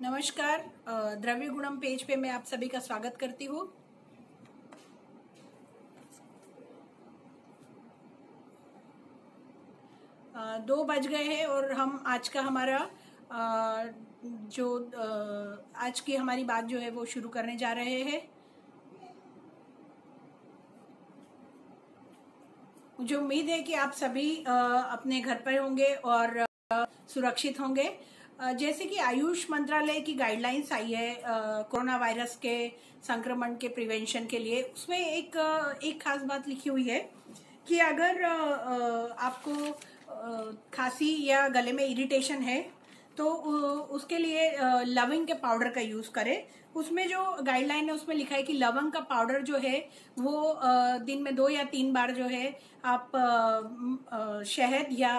नमस्कार। द्रव्य गुणम पेज पे मैं आप सभी का स्वागत करती हूँ। दो बज गए हैं और हम आज का हमारा आज की हमारी बात जो है वो शुरू करने जा रहे हैं। मुझे उम्मीद है कि आप सभी अपने घर पर होंगे और सुरक्षित होंगे। जैसे कि आयुष मंत्रालय की गाइडलाइंस आई है कोरोना वायरस के संक्रमण के प्रिवेंशन के लिए, उसमें एक खास बात लिखी हुई है कि अगर आपको खांसी या गले में इरिटेशन है तो उसके लिए लवंग के पाउडर का यूज करें। उसमें जो गाइडलाइन है उसमें लिखा है कि लवंग का पाउडर जो है वो दिन में 2 या 3 बार जो है आप शहद या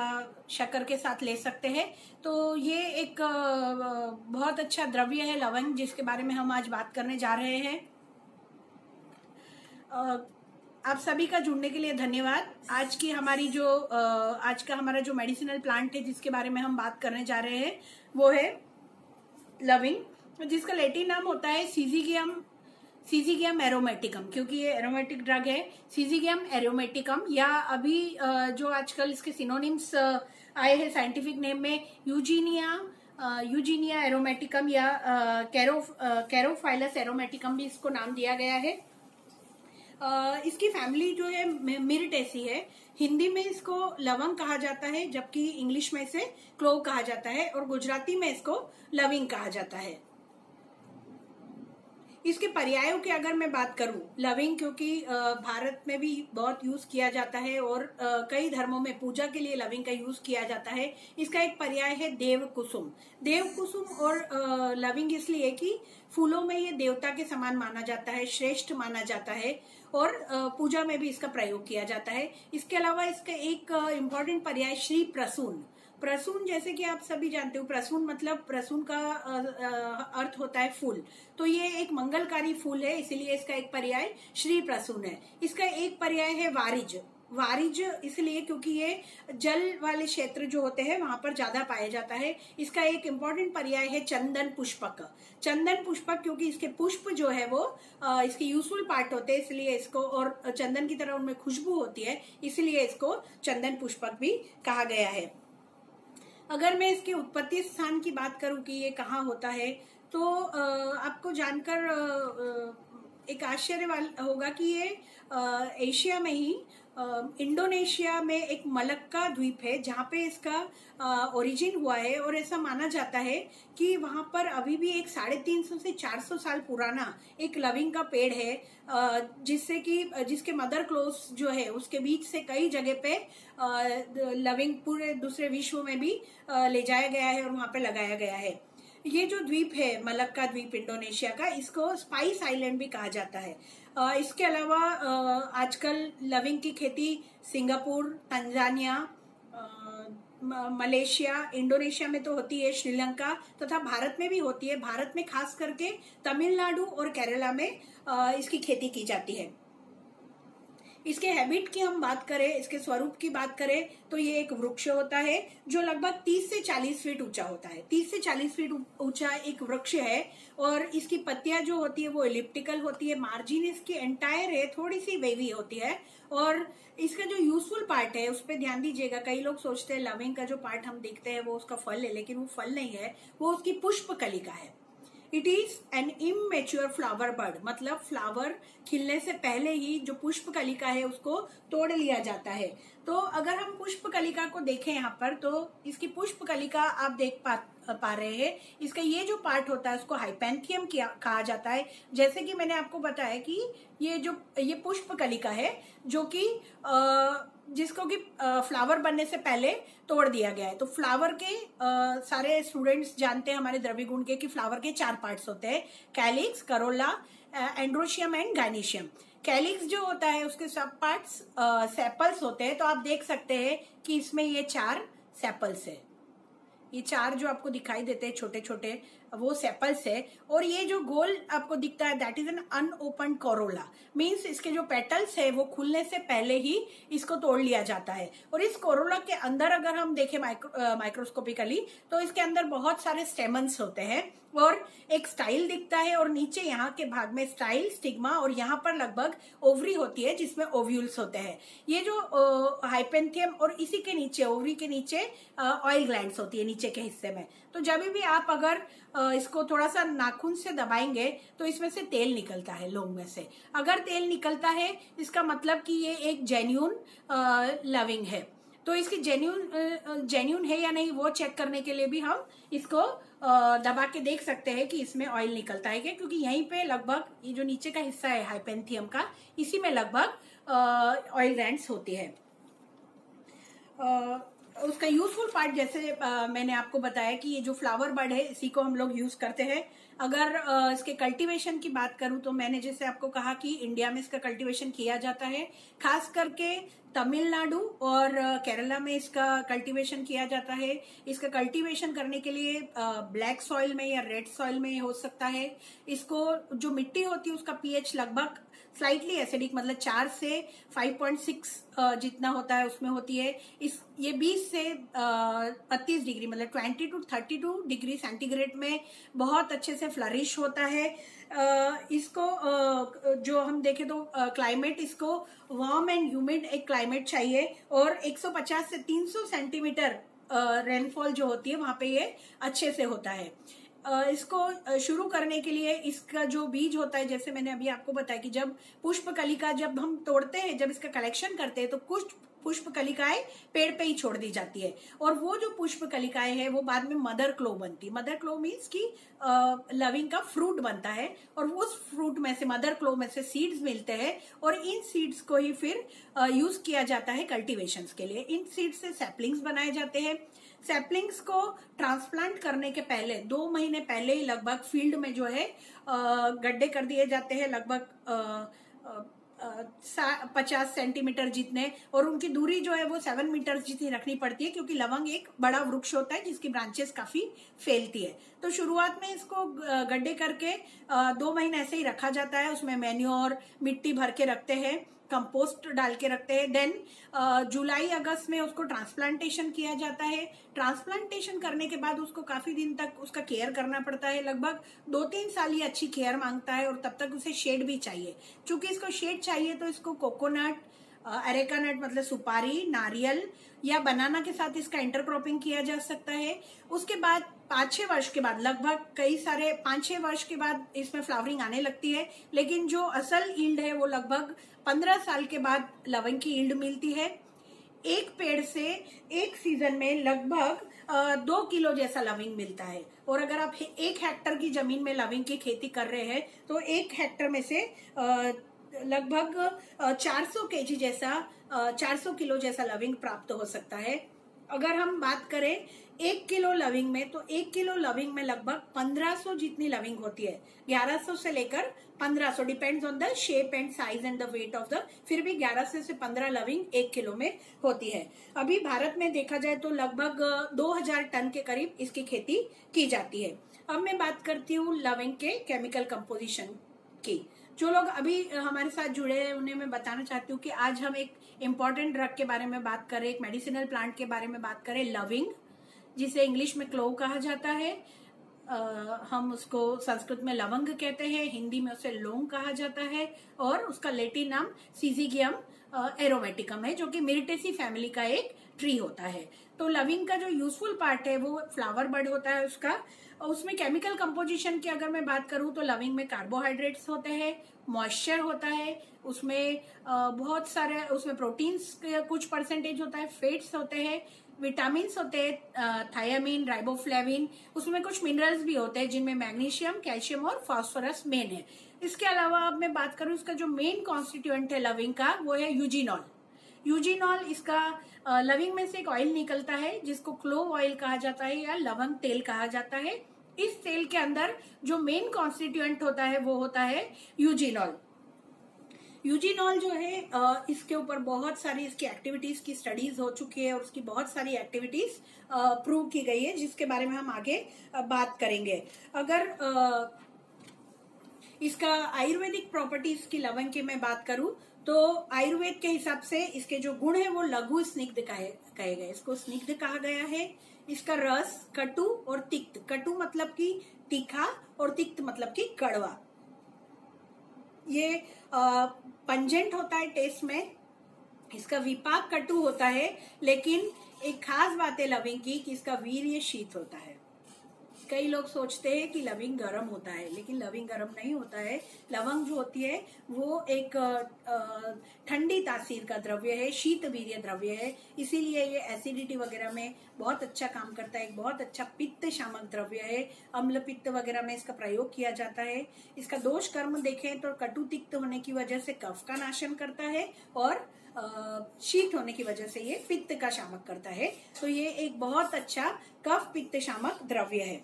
शक्कर के साथ ले सकते हैं। तो ये एक बहुत अच्छा द्रव्य है लवंग, जिसके बारे में हम आज बात करने जा रहे हैं। आप सभी का जुड़ने के लिए धन्यवाद। आज का हमारा जो मेडिसिनल प्लांट है जिसके बारे में हम बात करने जा रहे हैं वो है लविंग, जिसका लैटिन नाम होता है सीजिगियम एरोमेटिकम, क्योंकि ये एरोमेटिक ड्रग है। सीजिगियम एरोमेटिकम, या अभी जो आजकल इसके सिनोनिम्स आए हैं साइंटिफिक नेम में, यूजीनिया एरोमेटिकम या कैरोफाइलस एरोमेटिकम भी इसको नाम दिया गया है। इसकी फैमिली जो है मिरिटेसी है। हिंदी में इसको लवंग कहा जाता है, जबकि इंग्लिश में इसे क्लोव कहा जाता है, और गुजराती में इसको लविंग कहा जाता है। इसके पर्यायों की अगर मैं बात करूं, लविंग क्योंकि भारत में भी बहुत यूज किया जाता है और कई धर्मों में पूजा के लिए लविंग का यूज किया जाता है। इसका एक पर्याय है देव कुसुम और लविंग इसलिए कि फूलों में ये देवता के समान माना जाता है, श्रेष्ठ माना जाता है, और पूजा में भी इसका प्रयोग किया जाता है। इसके अलावा इसका एक इम्पॉर्टेंट पर्याय श्री प्रसून, जैसे कि आप सभी जानते हो, प्रसून का अर्थ होता है फूल। तो ये एक मंगलकारी फूल है, इसीलिए इसका एक पर्याय श्री प्रसून है। इसका एक पर्याय है वारिज इसलिए क्योंकि ये जल वाले क्षेत्र जो होते हैं वहां पर ज्यादा पाया जाता है। इसका एक इम्पॉर्टेंट पर्याय है चंदन पुष्पक, क्योंकि इसके पुष्प जो है वो इसके यूजफुल पार्ट होते हैं, इसलिए इसको, और चंदन की तरह उनमें खुशबू होती है, इसलिए इसको चंदन पुष्पक भी कहा गया है। अगर मैं इसके उत्पत्ति स्थान की बात करूं कि ये कहाँ होता है, तो आपको जानकर एक आश्चर्य होगा कि ये एशिया में ही इंडोनेशिया में एक मलक्का द्वीप है जहाँ पे इसका ओरिजिन हुआ है, और ऐसा माना जाता है कि वहां पर अभी भी एक 350 से 400 साल पुराना एक लविंग का पेड़ है, जिसके मदर क्लोज जो है उसके बीच से कई जगह पे लविंग पूरे दूसरे विश्व में भी ले जाया गया है और वहां पे लगाया गया है। ये जो द्वीप है मलक्का द्वीप इंडोनेशिया का, इसको स्पाइस आइलैंड भी कहा जाता है। इसके अलावा आजकल लविंग की खेती सिंगापुर, तंजानिया, मलेशिया, इंडोनेशिया में तो होती है, श्रीलंका तथा भारत में भी होती है। भारत में खास करके तमिलनाडु और केरला में इसकी खेती की जाती है। इसके हैबिट की हम बात करें, इसके स्वरूप की बात करें, तो ये एक वृक्ष होता है जो लगभग 30 से 40 फीट ऊंचा होता है। 30 से 40 फीट ऊंचा एक वृक्ष है, और इसकी पत्तियां जो होती है वो एलिप्टिकल होती है। मार्जिन इसकी एंटायर है, थोड़ी सी वेवी होती है, और इसका जो यूजफुल पार्ट है उस पर ध्यान दीजिएगा। कई लोग सोचते हैं लविंग का जो पार्ट हम देखते हैं वो उसका फल है, लेकिन वो फल नहीं है, वो उसकी पुष्प कलिका है। It is an immature flower bird, मतलब फ्लावर खिलने से पहले ही जो पुष्प कलिका है उसको तोड़ लिया जाता है। तो अगर हम पुष्प कलिका को देखें यहाँ पर, तो इसकी पुष्प कलिका आप देख पा रहे हैं। इसका ये जो पार्ट होता है उसको हाइपेंथियम कहा जाता है। जैसे कि मैंने आपको बताया कि ये पुष्प कलिका है जो कि जिसको कि फ्लावर बनने से पहले तोड़ दिया गया है। तो फ्लावर के सारे स्टूडेंट्स जानते हैं हमारे द्रव्य गुण के कि फ्लावर के 4 पार्ट्स होते हैं, calyx, corolla, androecium and gynoecium. Calyx जो होता है उसके सब पार्ट्स सेपल्स होते हैं। तो आप देख सकते हैं कि इसमें ये 4 सेपल्स है। ये 4 जो आपको दिखाई देते हैं छोटे छोटे वो सेपल्स है। और ये जो गोल आपको दिखता है that is an अनओपन Corolla, means इसके जो पेटल्स है वो खुलने से पहले ही इसको तोड़ लिया जाता है। और इस कोरोला के अंदर अगर हम देखें माइक्रोस्कोपिकली तो इसके अंदर बहुत सारे स्टेमन्स होते हैं और एक स्टाइल दिखता है, और नीचे यहाँ के भाग में स्टाइल, स्टिग्मा, और यहाँ पर लगभग ओवरी होती है जिसमें ओव्यूल्स होते हैं। ये जो हाइपेंथियम और इसी के नीचे ओवरी के नीचे ऑयल ग्लैंड्स होती है नीचे के हिस्से में। तो जब भी आप अगर इसको थोड़ा सा नाखून से दबाएंगे तो इसमें से तेल निकलता है, लोम में से। अगर तेल निकलता है इसका मतलब कि ये एक जेन्यून लविंग है। तो इसकी जेन्यून है या नहीं वो चेक करने के लिए भी हम इसको दबा के देख सकते हैं कि इसमें ऑयल निकलता है क्या, क्योंकि यहीं पे लगभग ये जो नीचे का हिस्सा है हाइपेंथियम का, इसी में लगभग ऑयल ग्लैंड्स होती है। उसका यूजफुल पार्ट जैसे मैंने आपको बताया कि ये जो फ्लावर बड है इसी को हम लोग यूज करते हैं। अगर इसके कल्टीवेशन की बात करूं तो मैंने जैसे आपको कहा कि इंडिया में इसका कल्टीवेशन किया जाता है, खास करके तमिलनाडु और केरला में इसका कल्टीवेशन किया जाता है। इसका कल्टीवेशन करने के लिए ब्लैक सॉइल में या रेड सॉइल में हो सकता है। इसको जो मिट्टी होती है उसका पीएच लगभग स्लाइटली एसिडिक, मतलब 4 से 5.6 जितना होता है उसमें होती है। ये 20 से 32 डिग्री मतलब 20 to 32 डिग्री सेंटीग्रेड में बहुत अच्छे से फ्लरिश होता है। इसको जो हम देखें तो क्लाइमेट इसको वार्म एंड ह्यूमिड एक क्लाइमेट चाहिए, और 150 से 300 सेंटीमीटर रेनफॉल जो होती है वहां पे ये अच्छे से होता है। इसको शुरू करने के लिए इसका जो बीज होता है, जैसे मैंने अभी आपको बताया कि जब पुष्प कलिका जब हम तोड़ते हैं, जब इसका कलेक्शन करते हैं तो कुछ पुष्प कलिकाएं पेड़ पे ही छोड़ दी जाती है, और वो जो पुष्प कलिकाएं हैं वो बाद में मदर क्लो बनती है। मदर क्लो मीन्स की लविंग का फ्रूट बनता है, और उस फ्रूट में से, मदर क्लो में से सीड्स मिलते हैं, और इन सीड्स को ही फिर यूज किया जाता है कल्टीवेशन के लिए। इन सीड्स से सैपलिंग्स बनाए जाते हैं। सैपलिंग्स को ट्रांसप्लांट करने के पहले 2 महीने पहले ही लगभग फील्ड में जो है गड्ढे कर दिए जाते हैं, लगभग 50 सेंटीमीटर जितने, और उनकी दूरी जो है वो 7 मीटर जितनी रखनी पड़ती है, क्योंकि लवंग एक बड़ा वृक्ष होता है जिसकी ब्रांचेस काफी फैलती है। तो शुरुआत में इसको गड्ढे करके 2 महीने ऐसे ही रखा जाता है। उसमें मैन्योर, मिट्टी भर के रखते हैं, कंपोस्ट डाल के रखते हैं। देन जुलाई अगस्त में उसको ट्रांसप्लांटेशन किया जाता है। ट्रांसप्लांटेशन करने के बाद उसको काफी दिन तक उसका केयर करना पड़ता है, लगभग 2-3 साल ये अच्छी केयर मांगता है, और तब तक उसे शेड भी चाहिए। चूंकि इसको शेड चाहिए तो इसको कोकोनट, अरेका नट मतलब सुपारी, नारियल या बनाना के साथ इसका इंटरक्रॉपिंग किया जा सकता है। उसके बाद 5-6 वर्ष के बाद, लगभग 5-6 वर्ष के बाद इसमें फ्लावरिंग आने लगती है, लेकिन जो असल ईल्ड है वो लगभग 15 साल के बाद लवंग की ईल्ड मिलती है। एक पेड़ से एक सीजन में लगभग 2 किलो जैसा लविंग मिलता है। और अगर आप 1 हेक्टर की जमीन में लविंग की खेती कर रहे हैं तो 1 हेक्टर में से लगभग 400 केजी जैसा 400 किलो जैसा लविंग प्राप्त हो सकता है। अगर हम बात करें 1 किलो लविंग में, तो 1 किलो लविंग में लगभग 1500 जितनी लविंग होती है। 1100 से लेकर 1500, depends on the shape and size and the weight of the, फिर भी 1100 से 15 लविंग 1 किलो में होती है। अभी भारत में देखा जाए तो लगभग 2000 टन के करीब इसकी खेती की जाती है। अब मैं बात करती हूँ लविंग के केमिकल कंपोजिशन की। जो लोग अभी हमारे साथ जुड़े हैं उन्हें मैं बताना चाहती हूँ कि आज हम एक इम्पॉर्टेंट ड्रग के बारे में बात करें, एक मेडिसिनल प्लांट के बारे में बात करें, लविंग, जिसे इंग्लिश में क्लोव कहा जाता है। हम उसको संस्कृत में लवंग कहते हैं, हिंदी में उसे लौंग कहा जाता है, और उसका लैटिन नाम सीजिगियम एरोमेटिकम है, जो कि मिर्टेसी फैमिली का एक ट्री होता है। तो लविंग का जो यूजफुल पार्ट है वो फ्लावर बड होता है उसका। उसमें केमिकल कंपोजिशन की अगर मैं बात करूं तो लविंग में कार्बोहाइड्रेट्स होते हैं, मॉइस्चर होता है, उसमें बहुत सारे, उसमें प्रोटीन्स कुछ परसेंटेज होता है, फैट्स होते हैं, विटामिन होते हैं, थायामीन, राइबोफ्लेविन, उसमें कुछ मिनरल्स भी होते हैं जिनमें मैग्नीशियम, कैल्शियम और फास्फोरस मेन है। इसके अलावा अब मैं बात करूं इसका जो मेन कॉन्स्टिट्यूएंट है लविंग का वो है यूजिनॉल। यूजिनॉल इसका लविंग में से एक ऑयल निकलता है जिसको क्लोव ऑयल कहा जाता है या लवंग तेल कहा जाता है। इस तेल के अंदर जो मेन कॉन्स्टिट्यूएंट होता है वो होता है यूजिनॉल। यूजीनॉल जो है इसके ऊपर बहुत सारी इसकी एक्टिविटीज की स्टडीज हो चुकी है और उसकी बहुत सारी एक्टिविटीज प्रूव की गई है, जिसके बारे में हम आगे बात करेंगे। अगर इसका आयुर्वेदिक प्रॉपर्टीज की लवंग की मैं बात करूं तो आयुर्वेद के हिसाब से इसके जो गुण है वो लघु स्निग्ध कहे गए। इसको स्निग्ध कहा गया है। इसका रस कटु और तिक्त, कटु मतलब कि तीखा और तिक्त मतलब कि कड़वा। ये पंजेंट होता है टेस्ट में। इसका विपाक कटु होता है, लेकिन एक खास बात है लविंग की कि इसका वीर्य शीत होता है। कई लोग सोचते हैं कि लविंग गर्म होता है, लेकिन लविंग गर्म नहीं होता है। लवंग जो होती है वो एक ठंडी तासीर का द्रव्य है, शीत वीर्य द्रव्य है, इसीलिए ये एसिडिटी वगैरह में बहुत अच्छा काम करता है। एक बहुत अच्छा पित्त शामक द्रव्य है। अम्ल पित्त वगैरह में इसका प्रयोग किया जाता है। इसका दोष कर्म देखें तो कटु तिक्त होने की वजह से कफ का नाशन करता है और शीत होने की वजह से ये पित्त का शामक करता है। तो ये एक बहुत अच्छा कफ पित्त शामक द्रव्य है।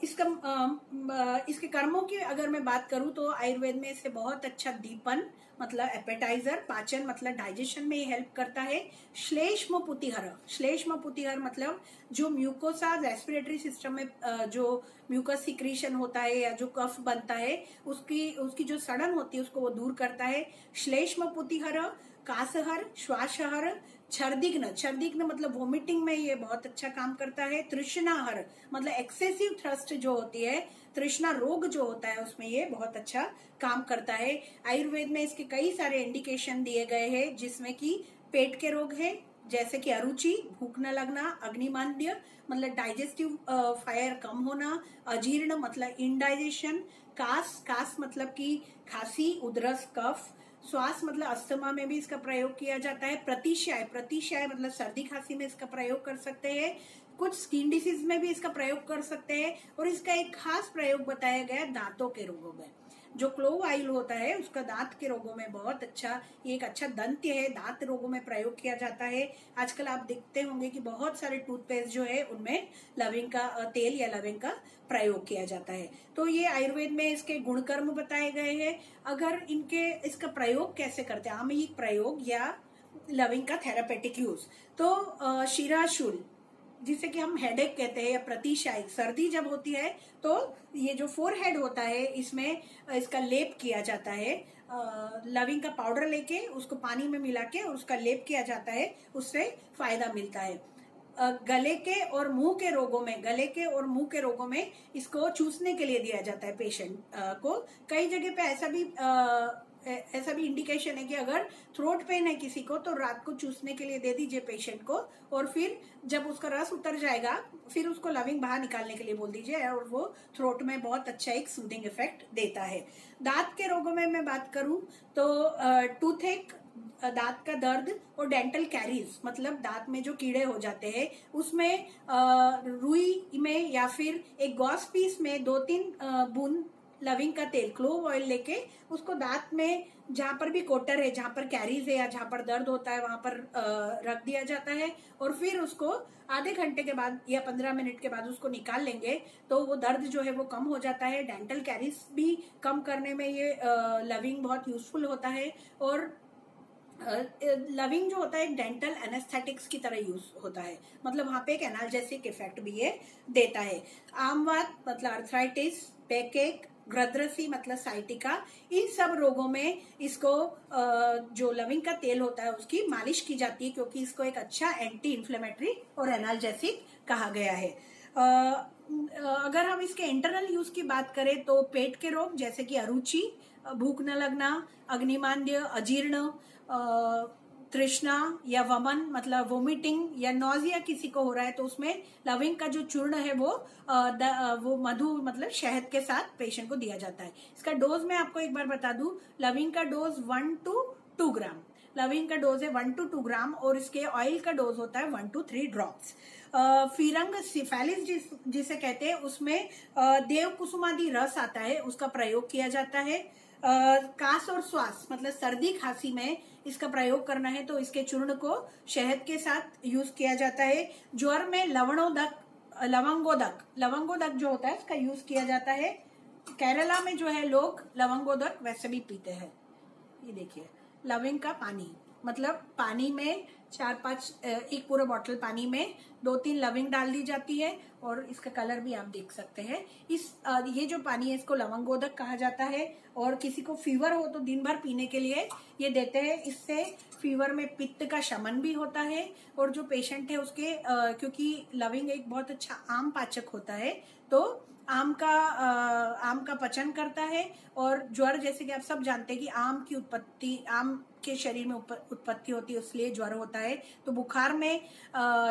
इसके कर्मों की अगर मैं बात करूं तो आयुर्वेद में इसे बहुत अच्छा दीपन मतलब एपेटाइजर, पाचन मतलब डाइजेशन में हेल्प करता है। श्लेष्म पुतिहर, श्लेष्म पुतिहर मतलब जो म्यूकोसा रेस्पिरेटरी सिस्टम में जो म्यूकस सिक्रीशन होता है या जो कफ बनता है उसकी जो सड़न होती है उसको वो दूर करता है। श्लेष्म पुतिहर, कासहर, श्वासहर, छर्दिग्न, छर्दिग्न मतलब वोमिटिंग में ये बहुत अच्छा काम करता है। तृष्णाहर मतलब एक्सेसिव थ्रस्ट जो होती है, तृष्णा रोग जो होता है उसमें ये बहुत अच्छा काम करता है। आयुर्वेद में इसके कई सारे इंडिकेशन दिए गए हैं, जिसमें कि पेट के रोग है जैसे कि अरुचि, भूख न लगना, अग्निमांद्य मतलब डाइजेस्टिव फायर कम होना, अजीर्ण मतलब इनडाइजेशन, कास, कास मतलब कि खांसी, उधरस, कफ, श्वास मतलब अस्थमा में भी इसका प्रयोग किया जाता है। प्रतिशय, प्रतिशय मतलब सर्दी खांसी में इसका प्रयोग कर सकते हैं। कुछ स्किन डिसीज में भी इसका प्रयोग कर सकते हैं। और इसका एक खास प्रयोग बताया गया दांतों के रोगों में। जो क्लोव ऑयल होता है उसका दांत के रोगों में बहुत अच्छा, ये एक अच्छा दंत्य है, दांत रोगों में प्रयोग किया जाता है। आजकल आप देखते होंगे कि बहुत सारे टूथपेस्ट जो है उनमें लविंग का तेल या लविंग का प्रयोग किया जाता है। तो ये आयुर्वेद में इसके गुणकर्म बताए गए हैं। अगर इसका प्रयोग कैसे करते हैं, आमयिक प्रयोग या लविंग का थेरापेटिक यूज, तो शिराशूल जिसे कि हम हेडेक कहते हैं या प्रतिशायी, सर्दी जब होती है तो ये जो फोरहेड होता है इसमें इसका लेप किया जाता है। लविंग का पाउडर लेके उसको पानी में मिला के उसका लेप किया जाता है, उससे फायदा मिलता है। गले के और मुंह के रोगों में, गले के और मुंह के रोगों में इसको चूसने के लिए दिया जाता है पेशेंट को। कई जगह पे ऐसा भी इंडिकेशन है कि अगर थ्रोट पेन है किसी को तो रात को चूसने के लिए दे दीजिए पेशेंट को, और फिर जब उसका रस उतर जाएगा फिर उसको लविंग बाहर निकालने के लिए बोल दीजिए और वो थ्रोट में बहुत अच्छा एक सूदिंग इफेक्ट देता है। दांत के रोगों में मैं बात करूं तो टूथेक, दांत का दर्द, और डेंटल कैरीज मतलब दांत में जो कीड़े हो जाते हैं उसमें रुई में या फिर एक गॉस पीस में 2-3 बूंद लविंग का तेल, क्लोव ऑयल लेके उसको दांत में जहां पर भी कोटर है, जहां पर कैरीज है या जहां पर दर्द होता है वहां पर रख दिया जाता है, और फिर उसको आधे घंटे के बाद या 15 मिनट के बाद उसको निकाल लेंगे तो वो दर्द जो है वो कम हो जाता है। डेंटल कैरीज भी कम करने में ये लविंग बहुत यूजफुल होता है। और लविंग जो होता है एक डेंटल एनेस्थेटिक्स की तरह यूज होता है, मतलब वहां पे एक एनाल्जेसिक इफेक्ट भी ये देता है। आमवात मतलब अर्थराइटिस, बैकएक, ग्रद्रसी मतलब साइटिका, इन सब रोगों में इसको जो लविंग का तेल होता है उसकी मालिश की जाती है, क्योंकि इसको एक अच्छा एंटी इन्फ्लेमेटरी और एनाल्जेसिक कहा गया है। अगर हम इसके इंटरनल यूज की बात करें तो पेट के रोग जैसे कि अरुचि, भूख न लगना, अग्निमांद्य, अजीर्ण, तृष्णा या वमन मतलब वोमिटिंग या नॉजिया किसी को हो रहा है तो उसमें लविंग का जो चूर्ण है वो मधु मतलब शहद के साथ पेशेंट को दिया जाता है। इसका डोज मैं आपको एक बार बता दूं, लविंग का डोज 1 to 2 ग्राम, लविंग का डोज है 1 to 2 ग्राम, और इसके ऑयल का डोज होता है 1 to 3 ड्रॉप्स। फिरंग सिफेलिस जिसे कहते हैं उसमें देव कुसुमादि रस आता है, उसका प्रयोग किया जाता है। कास और श्वास मतलब सर्दी खांसी में इसका प्रयोग करना है तो इसके चूर्ण को शहद के साथ यूज किया जाता है। ज्वर में लवंगोदक जो होता है उसका यूज किया जाता है। केरला में जो है लोग लवंगोदक वैसे भी पीते हैं, ये देखिए लविंग का पानी, मतलब पानी में 4-5 एक पूरा बॉटल पानी में 2-3 लविंग डाल दी जाती है और इसका कलर भी आप देख सकते हैं। ये जो पानी है इसको लवंगोदक कहा जाता है और किसी को फीवर हो तो दिन भर पीने के लिए ये देते हैं। इससे फीवर में पित्त का शमन भी होता है और जो पेशेंट है उसके क्योंकि लविंग एक बहुत अच्छा आम पाचक होता है तो आम का पचन करता है और ज्वर, जैसे कि आप सब जानते हैं कि आम के शरीर में उत्पत्ति होती है इसलिए ज्वर होता है। तो बुखार में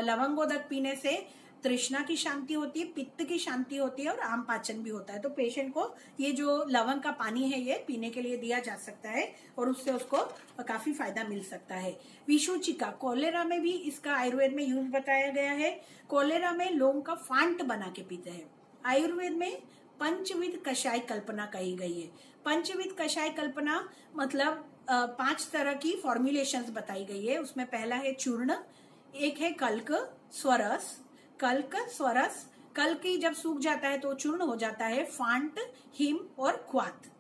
लवंगोदक पीने से तृष्णा की शांति होती है, पित्त की शांति होती है और आम पाचन भी होता है। तो पेशेंट को ये जो लवंग का पानी है ये पीने के लिए दिया जा सकता है और उससे उसको काफी फायदा मिल सकता है। विशुचिका, कोलेरा में भी इसका आयुर्वेद में यूज बताया गया है। कोलेरा में लौंग का फांट बना के पीते हैं। आयुर्वेद में पंचविध कषाय कल्पना कही गई है। पंचविध कषाय कल्पना मतलब 5 तरह की फॉर्मुलेशंस बताई गई है। उसमें पहला है चूर्ण, एक है कल्क स्वरस। कल्क ही जब सूख जाता है तो चूर्ण हो जाता है, फांट, हिम और क्वाथ।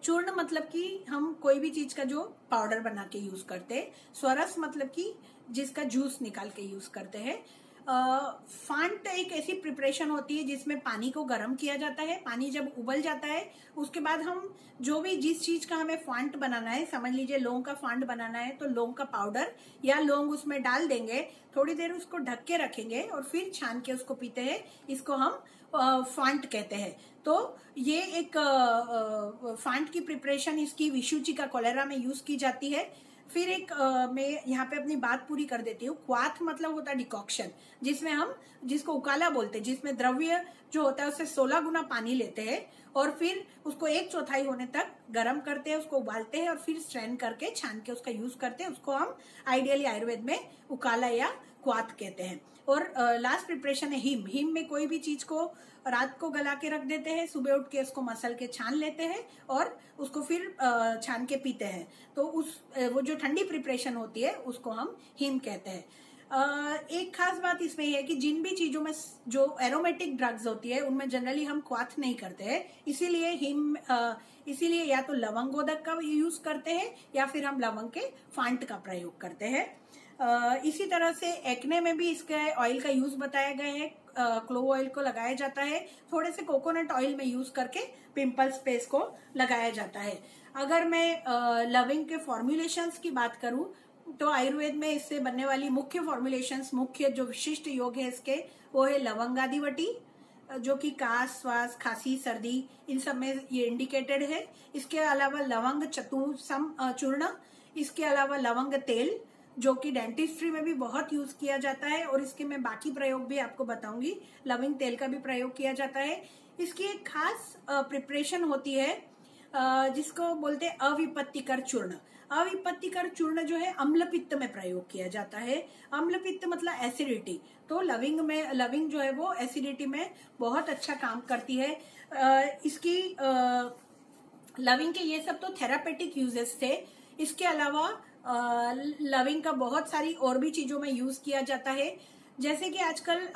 चूर्ण मतलब कि हम कोई भी चीज का जो पाउडर बना के यूज करते हैं। स्वरस मतलब कि जिसका जूस निकाल के यूज करते हैं। फांट एक ऐसी प्रिपरेशन होती है जिसमें पानी को गर्म किया जाता है। पानी जब उबल जाता है उसके बाद हम जो भी जिस चीज का हमें फांट बनाना है, समझ लीजिए लौंग का फांट बनाना है तो लौंग का पाउडर या लौंग उसमें डाल देंगे, थोड़ी देर उसको ढक के रखेंगे और फिर छान के उसको पीते हैं। इसको हम फांट कहते हैं। तो ये एक फांट की प्रिपरेशन इसकी विशुचिका कोलेरा में यूज की जाती है। फिर एक मैं यहाँ पे अपनी बात पूरी कर देती हूँ। क्वाथ मतलब होता है डिकॉक्शन, जिसमें हम जिसको उकाला बोलते हैं, जिसमें द्रव्य जो होता है उससे 16 गुना पानी लेते हैं और फिर उसको 1/4 होने तक गर्म करते हैं, उसको उबालते हैं और फिर स्ट्रेन करके छान के उसका यूज करते हैं। उसको हम आइडियली आयुर्वेद में उकाला या क्वाथ कहते हैं। और लास्ट प्रिपरेशन है हिम। हिम में कोई भी चीज को रात को गला के रख देते हैं, सुबह उठ के उसको मसल के छान लेते हैं और उसको फिर छान के पीते हैं। तो वो जो ठंडी प्रिपरेशन होती है उसको हम हिम कहते हैं। एक खास बात इसमें है कि जिन भी चीजों में जो एरोमेटिक ड्रग्स होती है उनमें जनरली हम क्वाथ नहीं करते हैं, इसीलिए या तो लवंगोदक का यूज करते हैं या फिर हम लवंग के फांट का प्रयोग करते हैं। इसी तरह से एक्ने में भी इसके ऑयल का यूज बताया गया है। क्लोव ऑयल को लगाया जाता है, थोड़े से कोकोनट ऑयल में यूज करके पिंपल्स पे इसको लगाया जाता है। अगर मैं लविंग के फॉर्मुलेशंस की बात करूं तो आयुर्वेद में इससे बनने वाली मुख्य जो विशिष्ट योग है इसके वो है लवंगादिवटी, जो कि काश, श्वास, खांसी, सर्दी इन सब में ये इंडिकेटेड है। इसके अलावा लवंग चतुसम चूर्ण, इसके अलावा लवंग तेल जो कि डेंटिस्ट्री में भी बहुत यूज किया जाता है और इसके मैं बाकी प्रयोग भी आपको बताऊंगी। लविंग तेल का भी प्रयोग किया जाता है। इसकी एक खास प्रिपरेशन होती है जिसको बोलते हैं अविपत्तिकर चूर्ण। अविपत्तिकर चूर्ण जो है अम्ल पित्त में प्रयोग किया जाता है। अम्ल पित्त मतलब एसिडिटी, तो लविंग जो है वो एसिडिटी में बहुत अच्छा काम करती है। इसकी लविंग के ये सब तो थेरापेटिक यूजेस थे। इसके अलावा लविंग का बहुत सारी और भी चीजों में यूज किया जाता है। जैसे कि आजकल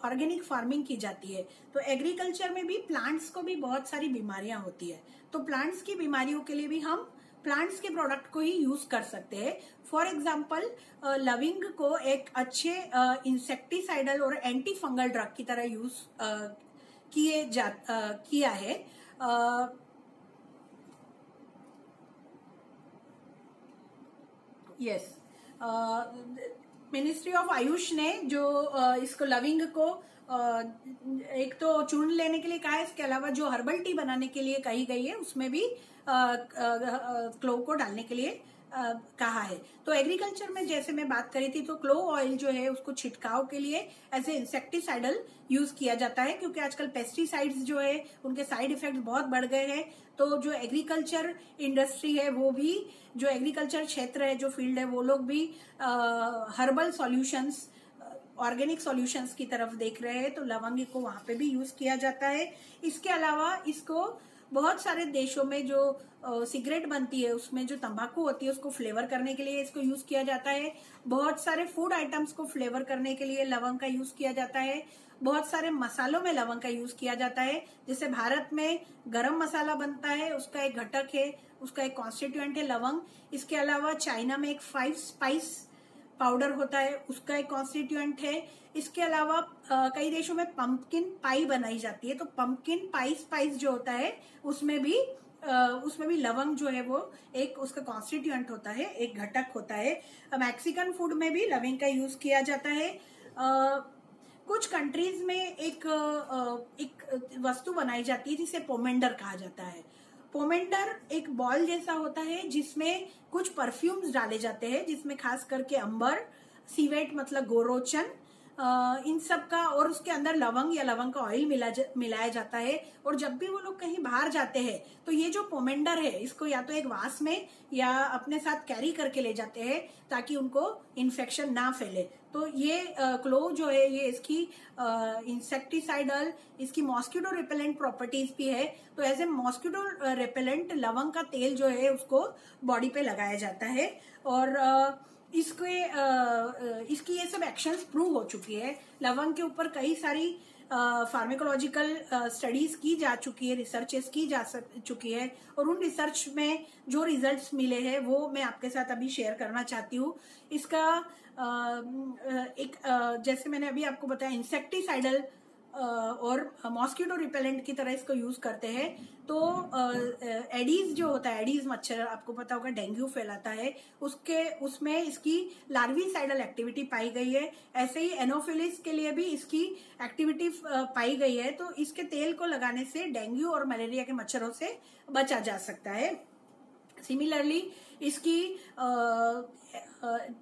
ऑर्गेनिक फार्मिंग की जाती है तो एग्रीकल्चर में भी प्लांट्स को भी बहुत सारी बीमारियां होती है, तो प्लांट्स की बीमारियों के लिए भी हम प्लांट्स के प्रोडक्ट को ही यूज कर सकते हैं। फॉर एग्जाम्पल लविंग को एक अच्छे इंसेक्टिसाइडल और एंटी फंगल ड्रग की तरह यूज किया है। यस, मिनिस्ट्री ऑफ आयुष ने जो इसको लविंग को एक तो चूर्ण लेने के लिए कहा है, इसके अलावा जो हर्बल टी बनाने के लिए कही गई है उसमें भी क्लोव को डालने के लिए कहा है। तो एग्रीकल्चर में जैसे मैं बात करी थी तो क्लोव ऑयल जो है उसको छिड़काव के लिए एज ए इंसेक्टिसाइडल यूज किया जाता है, क्योंकि आजकल पेस्टिसाइड्स जो है उनके साइड इफेक्ट बहुत बढ़ गए हैं। तो जो एग्रीकल्चर इंडस्ट्री है वो भी, जो एग्रीकल्चर क्षेत्र है, जो फील्ड है, वो लोग भी हर्बल सॉल्यूशंस, ऑर्गेनिक सॉल्यूशंस की तरफ देख रहे हैं, तो लवंग को वहां पे भी यूज किया जाता है। इसके अलावा इसको बहुत सारे देशों में जो सिगरेट बनती है उसमें जो तंबाकू होती है उसको फ्लेवर करने के लिए इसको यूज किया जाता है। बहुत सारे फूड आइटम्स को फ्लेवर करने के लिए लवंग का यूज किया जाता है। बहुत सारे मसालों में लवंग का यूज किया जाता है। जैसे भारत में गरम मसाला बनता है, उसका एक घटक है, उसका एक कॉन्स्टिट्यूएंट है लवंग। इसके अलावा चाइना में एक 5 स्पाइस पाउडर होता है, उसका एक कॉन्स्टिट्यूएंट है। इसके अलावा कई देशों में पंपकिन पाई बनाई जाती है, तो पंपकिन पाई स्पाइस जो होता है उसमें भी लवंग जो है वो एक उसका कॉन्स्टिट्यूएंट होता है, एक घटक होता है। मैक्सिकन फूड में भी लवंग का यूज किया जाता है। कुछ कंट्रीज में एक वस्तु बनाई जाती है जिसे पोमेंडर कहा जाता है। पोमेंडर एक बॉल जैसा होता है जिसमें कुछ परफ्यूम्स डाले जाते हैं, जिसमें खास करके अंबर, सीवेट मतलब गोरोचन, इन सब का, और उसके अंदर लवंग या लवंग का ऑयल मिलाया जाता है। और जब भी वो लोग कहीं बाहर जाते हैं तो ये जो पोमेंडर है इसको या तो एक वास में या अपने साथ कैरी करके ले जाते हैं ताकि उनको इन्फेक्शन ना फैले। तो ये क्लोव जो है ये इसकी इंसेक्टिसाइडल, इसकी मॉस्किटो रिपेलेंट प्रॉपर्टीज भी है। तो एज ए मॉस्किटो रिपेलेंट लवंग का तेल जो है उसको बॉडी पे लगाया जाता है। और इसकी ये सब एक्शंस प्रूव हो चुकी है। लवंग के ऊपर कई सारी फार्मेकोलॉजिकल स्टडीज की जा चुकी है, रिसर्चेस की जा चुकी है, और उन रिसर्च में जो रिजल्ट्स मिले हैं वो मैं आपके साथ अभी शेयर करना चाहती हूँ। इसका जैसे मैंने अभी आपको बताया इंसेक्टिसाइडल और मॉस्किटो रिपेलेंट की तरह इसको यूज करते हैं। तो एडीज जो होता है, एडीज मच्छर आपको पता होगा डेंगू फैलाता है, उसमें इसकी लार्विसाइडल एक्टिविटी पाई गई है। ऐसे ही एनोफिलिस के लिए भी इसकी एक्टिविटी पाई गई है। तो इसके तेल को लगाने से डेंगू और मलेरिया के मच्छरों से बचा जा सकता है। सिमिलरली इसकी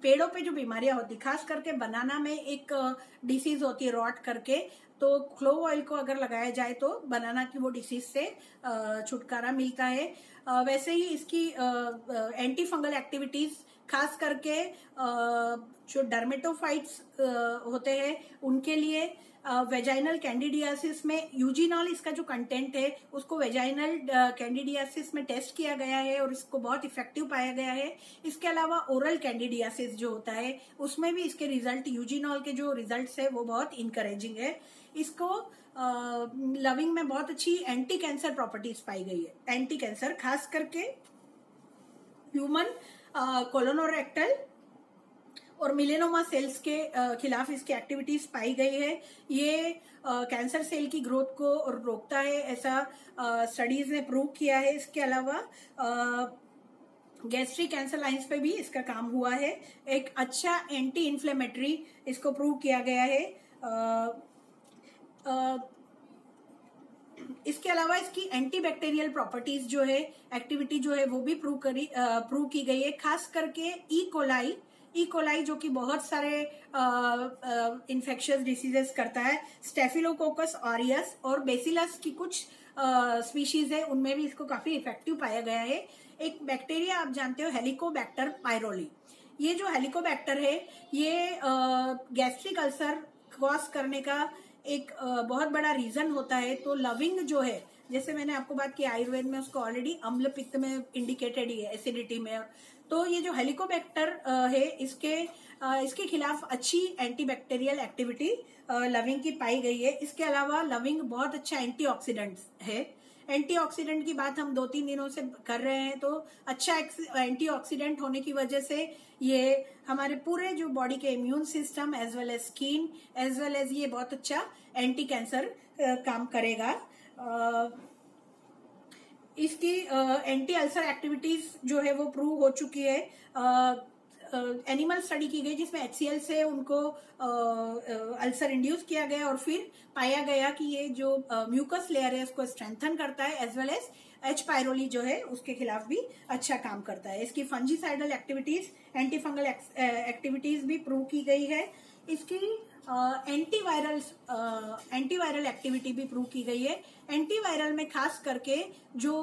पेड़ों पे जो बीमारियां होती, खास करके बनाना में एक डिसीज होती है रॉट करके, तो क्लोव ऑयल को अगर लगाया जाए तो बनाना की वो डिसीज से छुटकारा मिलता है। वैसे ही इसकी एंटी फंगल एक्टिविटीज, खास करके जो डर्मेटोफाइट्स होते हैं उनके लिए, वेजाइनल कैंडिडियासिस में यूजिनॉल इसका जो कंटेंट है उसको वेजाइनल कैंडिडियासिस में टेस्ट किया गया है और इसको बहुत इफेक्टिव पाया गया है। इसके अलावा ओरल कैंडिडियासिस जो होता है उसमें भी इसके रिजल्ट, यूजिनॉल के जो रिजल्ट्स है वो बहुत इंकरेजिंग है। इसको लविंग में बहुत अच्छी एंटी कैंसर प्रॉपर्टीज पाई गई है। एंटी कैंसर खास करके ह्यूमन कोलोनोरेक्टल और मिलेनोमा सेल्स के खिलाफ इसकी एक्टिविटीज पाई गई है। ये कैंसर सेल की ग्रोथ को रोकता है, ऐसा स्टडीज ने प्रूव किया है। इसके अलावा गैस्ट्रिक कैंसर लाइंस पे भी इसका काम हुआ है। एक अच्छा एंटी इन्फ्लेमेटरी इसको प्रूव किया गया है। इसके अलावा इसकी एंटीबैक्टीरियल प्रॉपर्टीज जो है, एक्टिविटी जो है वो भी प्रूव की गई है। खास करके ई कोलाई जो कि बहुत सारे इन्फेक्शियस डिसीजेस करता है, स्टेफिलोकोकस ऑरियस और बेसिलस की कुछ स्पीशीज है, उनमें भी इसको काफी इफेक्टिव पाया गया है। एक बैक्टीरिया आप जानते हो हेलिकोबैक्टर पायरोली, ये जो हेलिकोबैक्टर है ये गैस्ट्रिक अल्सर कॉज करने का एक बहुत बड़ा रीजन होता है। तो लविंग जो है, जैसे मैंने आपको बात की आयुर्वेद में उसको ऑलरेडी अम्ल पित्त में इंडिकेटेड ही है, एसिडिटी में। तो ये जो हेलिकोबैक्टर है इसके खिलाफ अच्छी एंटीबैक्टीरियल एक्टिविटी लविंग की पाई गई है। इसके अलावा लविंग बहुत अच्छा एंटीऑक्सीडेंट है। एंटीऑक्सीडेंट की बात हम 2-3 दिनों से कर रहे हैं, तो अच्छा एंटीऑक्सीडेंट होने की वजह से ये हमारे पूरे जो बॉडी के immune system as well as skin as well as ये बहुत अच्छा एंटी कैंसर काम करेगा। इसकी एंटी अल्सर एक्टिविटीज जो है वो प्रूव हो चुकी है। एनिमल स्टडी की गई जिसमें HCl से उनको अल्सर इंड्यूस किया गया और फिर पाया गया कि ये जो म्यूकस लेयर है उसको स्ट्रेंथन करता है, एज वेल एज H. पायरोली जो है उसके खिलाफ भी अच्छा काम करता है। इसकी फंजीसाइडल एक्टिविटीज, एंटी फंगल एक्टिविटीज भी प्रूव की गई है। इसकी एंटीवायरल एक्टिविटी भी प्रूव की गई है। एंटीवायरल में खास करके जो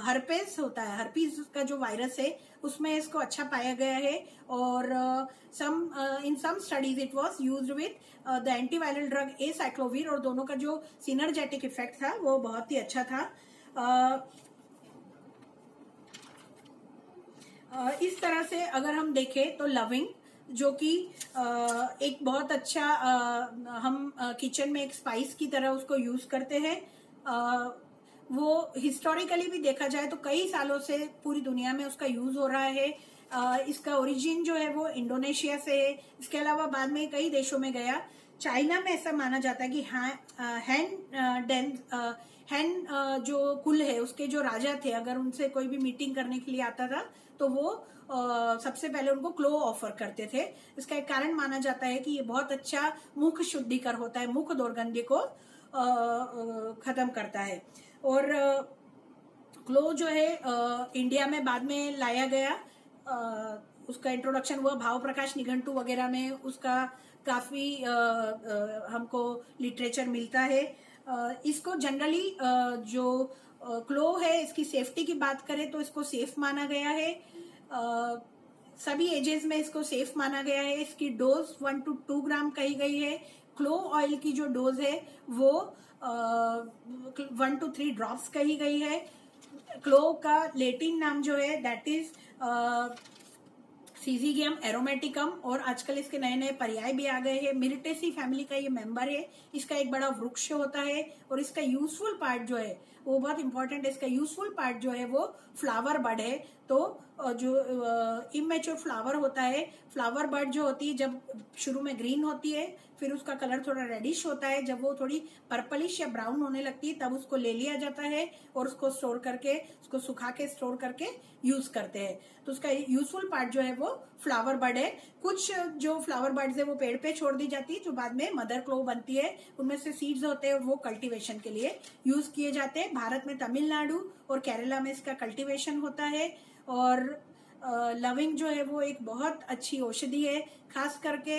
हर्पेस होता है, हर्पीज का जो वायरस है उसमें इसको अच्छा पाया गया है। और in some studies it was used with the antiviral drug acyclovir, और दोनों का जो सिनर्जेटिक इफेक्ट था वो बहुत ही अच्छा था। इस तरह से अगर हम देखें तो लविंग जो कि एक बहुत अच्छा हम किचन में एक स्पाइस की तरह उसको यूज करते हैं। वो हिस्टोरिकली भी देखा जाए तो कई सालों से पूरी दुनिया में उसका यूज हो रहा है। इसका ओरिजिन जो है वो इंडोनेशिया से है। इसके अलावा बाद में कई देशों में गया। चाइना में ऐसा माना जाता है कि हैन जो कुल है उसके जो राजा थे, अगर उनसे कोई भी मीटिंग करने के लिए आता था तो वो सबसे पहले उनको क्लो ऑफर करते थे। इसका एक कारण माना जाता है कि ये बहुत अच्छा मुख शुद्धिकर होता है, मुख दुर्गंधि को खत्म करता है। और क्लो जो है इंडिया में बाद में लाया गया। उसका इंट्रोडक्शन हुआ भाव प्रकाश निघंटू वगैरह में, उसका काफी हमको लिटरेचर मिलता है। इसको जनरली जो क्लो है इसकी सेफ्टी की बात करें तो इसको सेफ माना गया है। सभी एजेस में इसको सेफ माना गया है। इसकी डोज 1 to 2 ग्राम कही गई है। क्लो ऑयल की जो डोज है वो 1 to 3 ड्रॉप्स कही गई है। क्लो का लेटिन नाम जो है दैट इज सीजीगियम एरोमेटिकम, और आजकल इसके नए नए पर्याय भी आ गए हैं। मिरिटेसी फैमिली का ये मेंबर है। इसका एक बड़ा वृक्ष होता है और इसका यूजफुल पार्ट जो है वो बहुत इंपॉर्टेंट है। इसका यूजफुल पार्ट जो है वो फ्लावर बड है। तो जो इमेच्योर फ्लावर होता है, फ्लावर बड जो होती है जब शुरू में ग्रीन होती है, फिर उसका कलर थोड़ा रेडिश होता है। जब वो थोड़ी पर्पलिश या ब्राउन होने लगती है तब उसको ले लिया जाता है और उसको स्टोर करके, उसको सुखा के स्टोर करके यूज करते हैं। तो उसका यूजफुल पार्ट जो है वो फ्लावर बड है। कुछ जो फ्लावर बर्ड्स है वो पेड़ पे छोड़ दी जाती है, जो बाद में मदर क्लो बनती है। उनमें से सीड्स होते हैं और वो कल्टीवेशन के लिए यूज किए जाते हैं। भारत में तमिलनाडु और केरला में इसका कल्टीवेशन होता है। और लविंग जो है वो एक बहुत अच्छी औषधि है, खास करके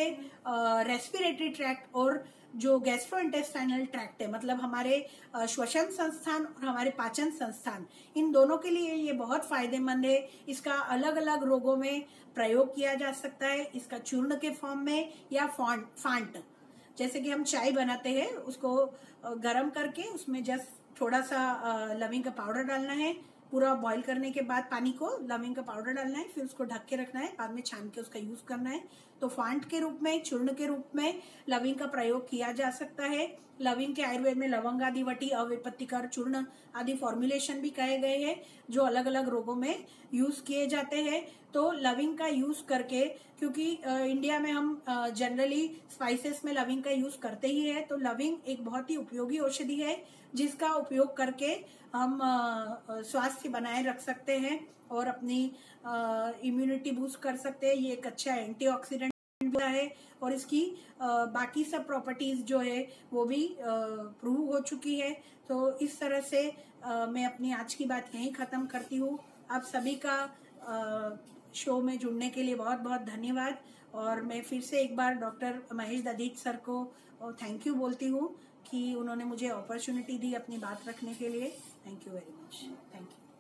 रेस्पिरेटरी ट्रैक्ट और जो गैस्ट्रोइंटेस्टाइनल ट्रैक्ट है, मतलब हमारे श्वसन संस्थान और हमारे पाचन संस्थान, इन दोनों के लिए ये बहुत फायदेमंद है। इसका अलग अलग रोगों में प्रयोग किया जा सकता है। इसका चूर्ण के फॉर्म में या फांट, जैसे कि हम चाय बनाते हैं उसको गर्म करके उसमें जस्ट थोड़ा सा लविंग का पाउडर डालना है। पूरा बॉईल करने के बाद पानी को लविंग का पाउडर डालना है, फिर उसको ढक के रखना है, बाद में छान के उसका यूज करना है। तो फांट के रूप में, चूर्ण के रूप में लविंग का प्रयोग किया जा सकता है। लविंग के आयुर्वेद में लवंग आदि वटी, अविपत्तिकर चूर्ण आदि फॉर्मुलेशन भी कहे गए हैं जो अलग अलग रोगों में यूज किए जाते हैं। तो लविंग का यूज करके, क्योंकि इंडिया में हम जनरली स्पाइसेस में लविंग का यूज करते ही है, तो लविंग एक बहुत ही उपयोगी औषधि है जिसका उपयोग करके हम स्वास्थ्य बनाए रख सकते हैं और अपनी इम्यूनिटी बूस्ट कर सकते हैं। ये एक अच्छा एंटीऑक्सीडेंट होता है और इसकी बाकी सब प्रॉपर्टीज जो है वो भी प्रूव हो चुकी है। तो इस तरह से मैं अपनी आज की बात यहीं खत्म करती हूँ। आप सभी का शो में जुड़ने के लिए बहुत बहुत धन्यवाद। और मैं फिर से एक बार डॉक्टर महेश दधीच सर को थैंक यू बोलती हूँ कि उन्होंने मुझे अपॉर्चुनिटी दी अपनी बात रखने के लिए। Thank you very much. Thank you.